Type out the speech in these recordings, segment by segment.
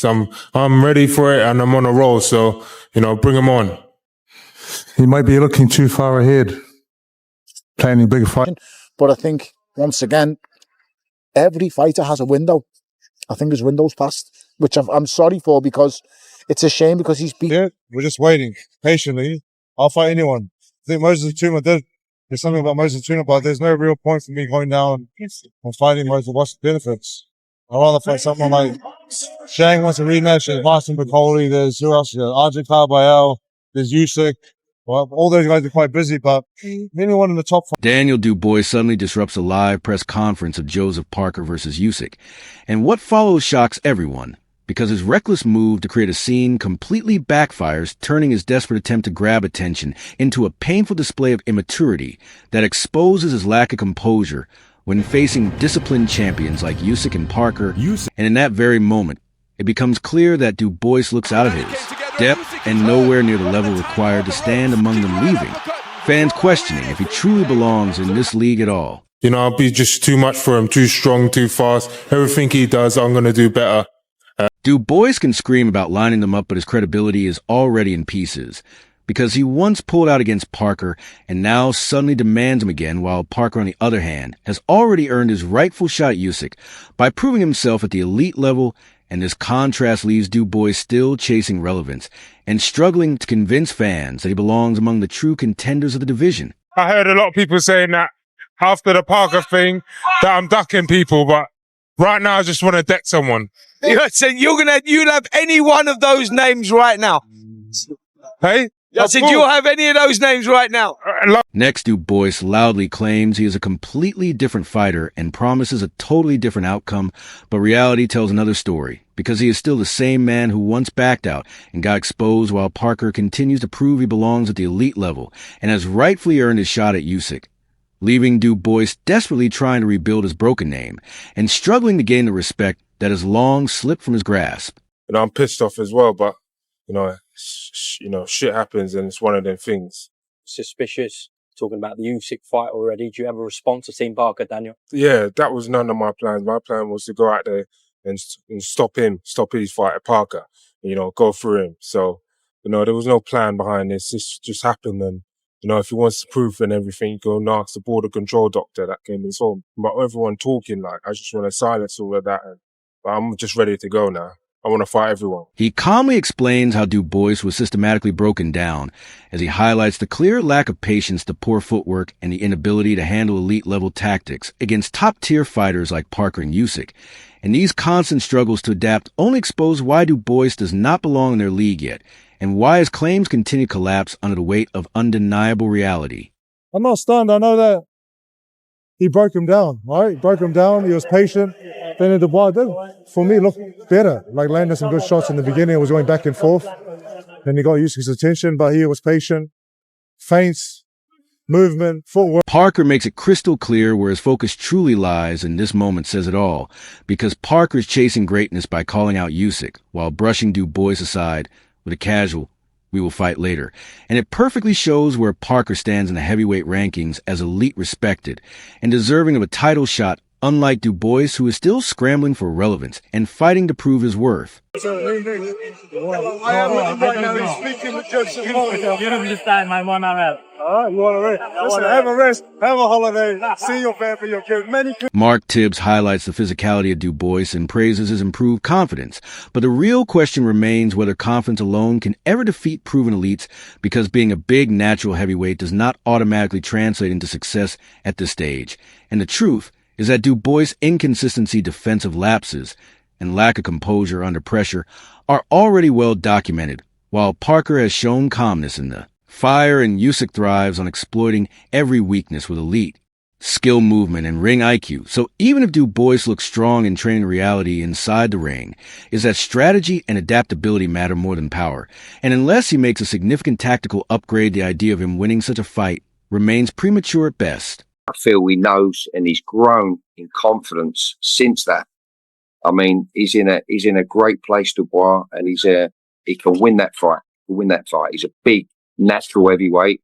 I'm ready for it and I'm on a roll. So, bring him on. He might be looking too far ahead, planning a big fight. But I think, once again, every fighter has a window. I think his window's passed, which I'm sorry for, because it's a shame, because he's beat. Yeah, we're just waiting patiently. I'll fight anyone. I think Moses Tuma did. There's something about Moses Tuma, but there's no real point for me going down and fighting Moses. What's the benefits? I'd rather fight someone like Shang wants a rematch. There's Martin Bacoli. There's who else? Arjun Carbayel. There's Usyk. Well, all those guys are quite busy, but anyone in the top five. Daniel Dubois suddenly disrupts a live press conference of Joseph Parker versus Usyk. And what follows shocks everyone, because his reckless move to create a scene completely backfires, turning his desperate attempt to grab attention into a painful display of immaturity that exposes his lack of composure when facing disciplined champions like Usyk and Parker. And in that very moment, it becomes clear that Dubois looks out of his depth and nowhere near the level required to stand among them, leaving fans questioning if he truly belongs in this league at all. I'll be just too much for him, too strong, too fast. Everything he does, I'm going to do better. Dubois can scream about lining them up, but his credibility is already in pieces, because he once pulled out against Parker and now suddenly demands him again, while Parker, on the other hand, has already earned his rightful shot at Usyk by proving himself at the elite level. And this contrast leaves Dubois still chasing relevance and struggling to convince fans that he belongs among the true contenders of the division. I heard a lot of people saying that after the Parker thing that I'm ducking people, but right now I just want to deck someone. So you'll have any one of those names right now. Hey? I said you'll have any of those names right now. Next, Dubois loudly claims he is a completely different fighter and promises a totally different outcome, but reality tells another story, because he is still the same man who once backed out and got exposed, while Parker continues to prove he belongs at the elite level and has rightfully earned his shot at Usyk, leaving Dubois desperately trying to rebuild his broken name and struggling to gain the respect that has long slipped from his grasp. I'm pissed off as well, but shit happens and it's one of them things. Suspicious, talking about the Usyk fight already. Do you have a response to Team Parker, Daniel? Yeah, that was none of my plans. My plan was to go out there and stop his fight at Parker, go through him. So, there was no plan behind this. This just happened. And, if he wants to prove and everything, go and ask the border control doctor that came and saw him. But everyone talking, I just want to silence all of that. But I'm just ready to go now. I want to fight everyone. He calmly explains how Dubois was systematically broken down, as he highlights the clear lack of patience, the poor footwork, and the inability to handle elite-level tactics against top-tier fighters like Parker and Usyk. And these constant struggles to adapt only expose why Dubois does not belong in their league yet, and why his claims continue to collapse under the weight of undeniable reality. I'm not stunned. I know that he broke him down, right? He broke him down. He was patient. Daniel Dubois did, for me, look better. Landed some good shots in the beginning. It was going back and forth. Then he got Usyk's attention, but he was patient. Feints, movement, footwork. Parker makes it crystal clear where his focus truly lies, and this moment says it all, because Parker's chasing greatness by calling out Usyk, while brushing Dubois aside with a casual, "We will fight later." And it perfectly shows where Parker stands in the heavyweight rankings as elite respected and deserving of a title shot, unlike Dubois, who is still scrambling for relevance and fighting to prove his worth. I am right now speaking with Joseph Parker. You don't understand, my one hour. All right, you want to rest? Listen, have a rest, have a holiday, see your family, your kids. Mark Tibbs highlights the physicality of Dubois and praises his improved confidence. But the real question remains whether confidence alone can ever defeat proven elites, because being a big natural heavyweight does not automatically translate into success at this stage. And the truth is that Dubois' inconsistency, defensive lapses, and lack of composure under pressure are already well documented, while Parker has shown calmness in the fire, and Usyk thrives on exploiting every weakness with elite skill, movement, and ring IQ. So even if Dubois looks strong in training, reality inside the ring is that strategy and adaptability matter more than power. And unless he makes a significant tactical upgrade, the idea of him winning such a fight remains premature at best. I feel he knows, and he's grown in confidence since that. I mean, he's in a great place, Dubois, and he can win that fight. He's a big natural heavyweight.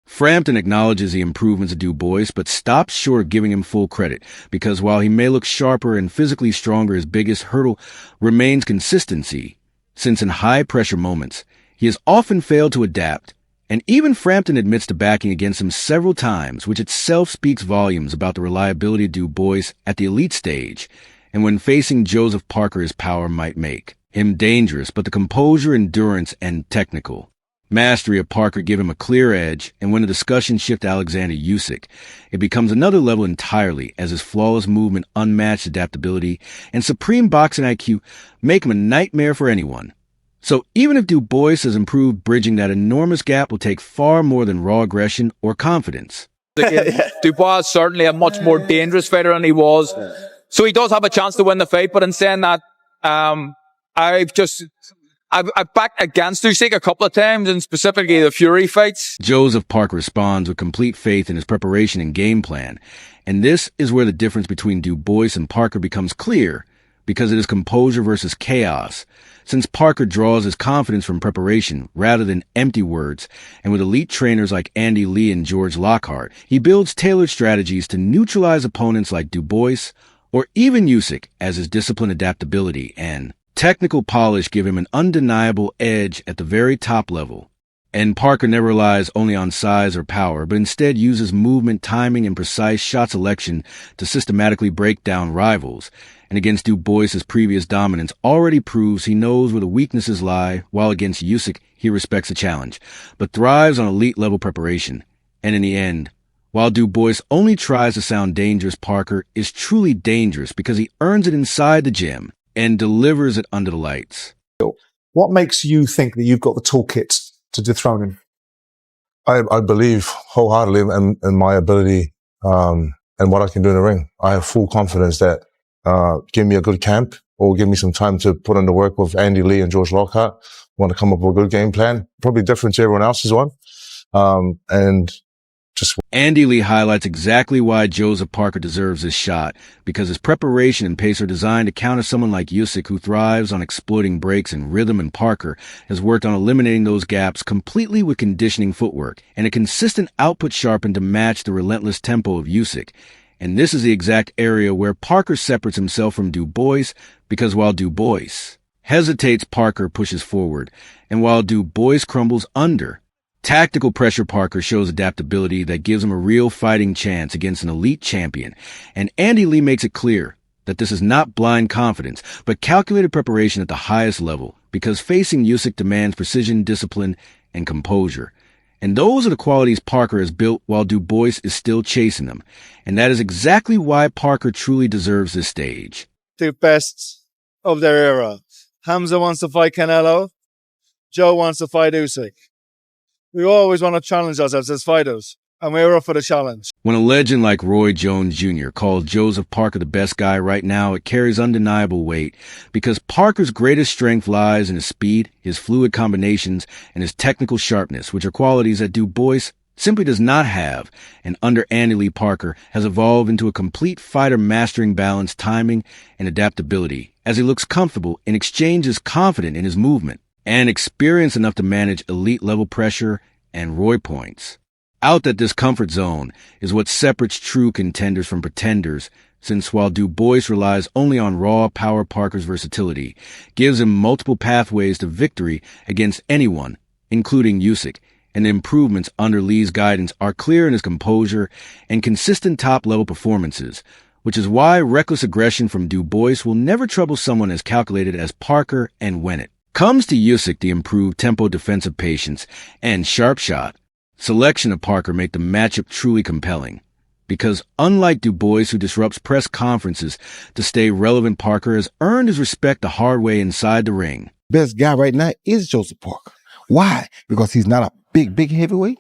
Frampton acknowledges the improvements of Dubois, but stops short of giving him full credit, because while he may look sharper and physically stronger, his biggest hurdle remains consistency, since in high-pressure moments, he has often failed to adapt, and even Frampton admits to backing against him several times, which itself speaks volumes about the reliability of Dubois at the elite stage, and when facing Joseph Parker, his power might make him dangerous, but the composure, endurance, and technical mastery of Parker give him a clear edge, and when the discussion shifts to Oleksandr Usyk, it becomes another level entirely, as his flawless movement, unmatched adaptability, and supreme boxing IQ make him a nightmare for anyone. So even if Dubois has improved, bridging that enormous gap will take far more than raw aggression or confidence. Dubois is certainly a much more dangerous fighter than he was. So he does have a chance to win the fight, but in saying that, I've backed against Usyk a couple of times, and specifically the Fury fights. Joseph Parker responds with complete faith in his preparation and game plan, and this is where the difference between Dubois and Parker becomes clear, because it is composure versus chaos. Since Parker draws his confidence from preparation rather than empty words, and with elite trainers like Andy Lee and George Lockhart, he builds tailored strategies to neutralize opponents like Dubois or even Usyk, as his disciplined adaptability and technical polish give him an undeniable edge at the very top level. And Parker never relies only on size or power, but instead uses movement, timing, and precise shot selection to systematically break down rivals. And against Dubois, his previous dominance already proves he knows where the weaknesses lie, while against Usyk, he respects the challenge, but thrives on elite-level preparation. And in the end, while Dubois only tries to sound dangerous, Parker is truly dangerous because he earns it inside the gym and delivers it under the lights. What makes you think that you've got the toolkit to dethrone him? I believe wholeheartedly in my ability and what I can do in the ring. I have full confidence that give me a good camp or give me some time to put in the work with Andy Lee and George Lockhart. Want to come up with a good game plan, probably different to everyone else's one. And Andy Lee highlights exactly why Joseph Parker deserves this shot, because his preparation and pace are designed to counter someone like Usyk, who thrives on exploiting breaks and rhythm, and Parker has worked on eliminating those gaps completely with conditioning footwork and a consistent output sharpened to match the relentless tempo of Usyk. And this is the exact area where Parker separates himself from Dubois, because while Dubois hesitates, Parker pushes forward, and while Dubois crumbles under tactical pressure, Parker shows adaptability that gives him a real fighting chance against an elite champion. And Andy Lee makes it clear that this is not blind confidence, but calculated preparation at the highest level, because facing Usyk demands precision, discipline, and composure. And those are the qualities Parker has built while Dubois is still chasing them. And that is exactly why Parker truly deserves this stage. The best of their era. Hamza wants to fight Canelo. Joe wants to fight Usyk. We always want to challenge ourselves as fighters, and we're up for the challenge. When a legend like Roy Jones Jr. calls Joseph Parker the best guy right now, it carries undeniable weight, because Parker's greatest strength lies in his speed, his fluid combinations, and his technical sharpness, which are qualities that Dubois simply does not have, and under Andy Lee, Parker has evolved into a complete fighter, mastering balance, timing, and adaptability, as he looks comfortable in exchange is confident in his movement, and experienced enough to manage elite-level pressure and Roy points. Out that this comfort zone is what separates true contenders from pretenders, since while Dubois relies only on raw power, Parker's versatility gives him multiple pathways to victory against anyone, including Usyk, and the improvements under Lee's guidance are clear in his composure and consistent top-level performances, which is why reckless aggression from Dubois will never trouble someone as calculated as Parker. And when it comes to Usyk, the improved tempo, defensive patience, and sharp shot selection of Parker make the matchup truly compelling. Because unlike Dubois, who disrupts press conferences to stay relevant, Parker has earned his respect the hard way inside the ring. Best guy right now is Joseph Parker. Why? Because he's not a big heavyweight.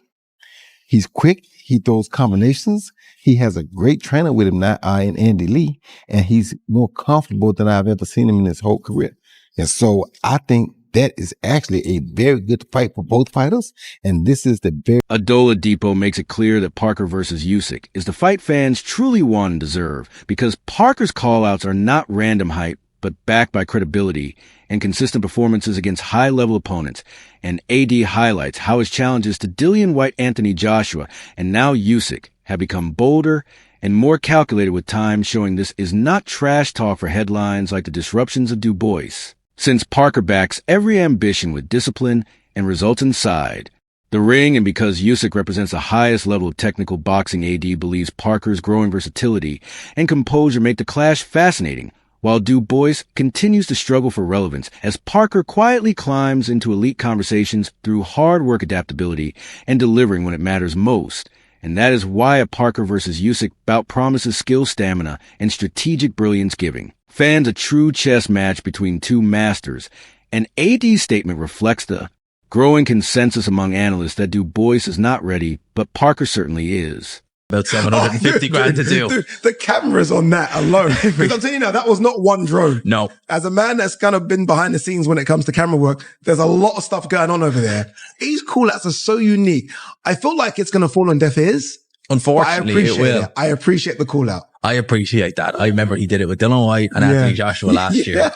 He's quick. He throws combinations. He has a great trainer with him now, in Andy Lee, and he's more comfortable than I've ever seen him in his whole career. And so I think that is actually a very good fight for both fighters. And this is the very... Adola Depot makes it clear that Parker versus Usyk is the fight fans truly want and deserve, because Parker's callouts are not random hype, but backed by credibility and consistent performances against high-level opponents. And AD highlights how his challenges to Dillian White, Anthony Joshua, and now Usyk have become bolder and more calculated with time, showing this is not trash talk for headlines like the disruptions of Dubois, since Parker backs every ambition with discipline and results inside the ring. And because Usyk represents the highest level of technical boxing, AD believes Parker's growing versatility and composure make the clash fascinating, while Dubois continues to struggle for relevance as Parker quietly climbs into elite conversations through hard work, adaptability, and delivering when it matters most. And that is why a Parker versus Usyk bout promises skill, stamina, and strategic brilliance, giving fans a true chess match between two masters. And AD's statement reflects the growing consensus among analysts that Dubois is not ready, but Parker certainly is. About 750 grand to do. Dude, the cameras on that alone. Because I'm telling you now, that was not one drone. No. As a man that's kind of been behind the scenes when it comes to camera work, there's a lot of stuff going on over there. These call-outs are so unique. I feel like it's going to fall on deaf ears. Unfortunately, it will. I appreciate the call-out. I appreciate that. I remember he did it with Dillian White and Anthony Joshua last year.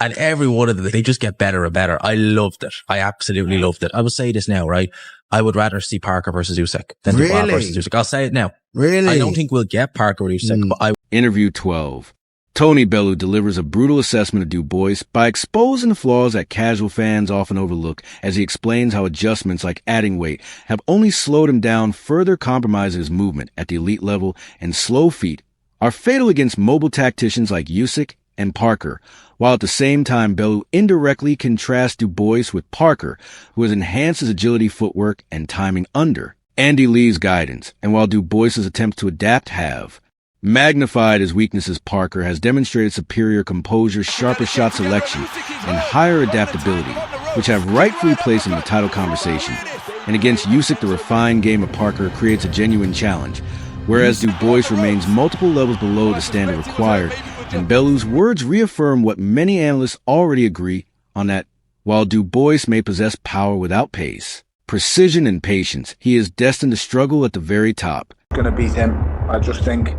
And every one of them, they just get better and better. I loved it. I absolutely loved it. I will say this now, right? I would rather see Parker versus Usyk than Dubois versus Usyk. I'll say it now. Really? I don't think we'll get Parker or Usyk, but Interview 12. Tony Bellew delivers a brutal assessment of Dubois by exposing the flaws that casual fans often overlook, as he explains how adjustments like adding weight have only slowed him down, further compromising his movement at the elite level, and slow feet are fatal against mobile tacticians like Usyk and Parker, while at the same time Bellew indirectly contrasts Dubois with Parker, who has enhanced his agility, footwork, and timing under Andy Lee's guidance, and while Dubois' attempts to adapt have magnified his weaknesses, Parker has demonstrated superior composure, sharper shot selection, and higher adaptability, which have rightfully placed him in the title conversation. And against Usyk, the refined game of Parker creates a genuine challenge, whereas Dubois remains multiple levels below the standard required. And Bellew's words reaffirm what many analysts already agree on, that while Dubois may possess power without pace, precision, and patience, he is destined to struggle at the very top. Going to beat him. I just think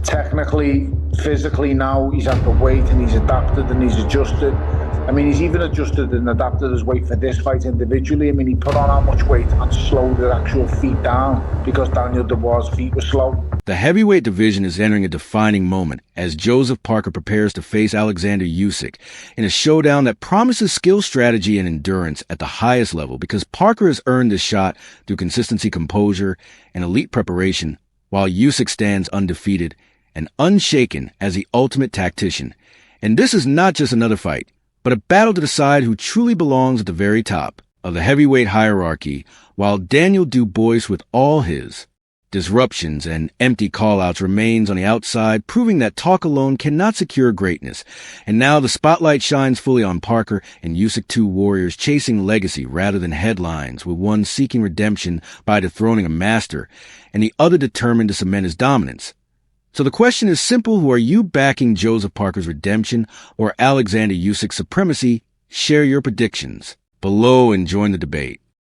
technically, physically now, he's at the weight and he's adapted and he's adjusted. I mean, he's even adjusted and adapted his weight for this fight individually. I mean, he put on how much weight and slowed the actual feet down because Daniel Dubois' feet were slow. The heavyweight division is entering a defining moment as Joseph Parker prepares to face Oleksandr Usyk in a showdown that promises skill, strategy, and endurance at the highest level, because Parker has earned this shot through consistency, composure, and elite preparation, while Usyk stands undefeated and unshaken as the ultimate tactician. And this is not just another fight, but a battle to decide who truly belongs at the very top of the heavyweight hierarchy, while Daniel Dubois, with all his disruptions and empty call-outs, remains on the outside, proving that talk alone cannot secure greatness. And now the spotlight shines fully on Parker and Usyk, two warriors chasing legacy rather than headlines, with one seeking redemption by dethroning a master, and the other determined to cement his dominance. So the question is simple: who are you backing, Joseph Parker's redemption or Oleksandr Usyk's supremacy? Share your predictions below and join the debate.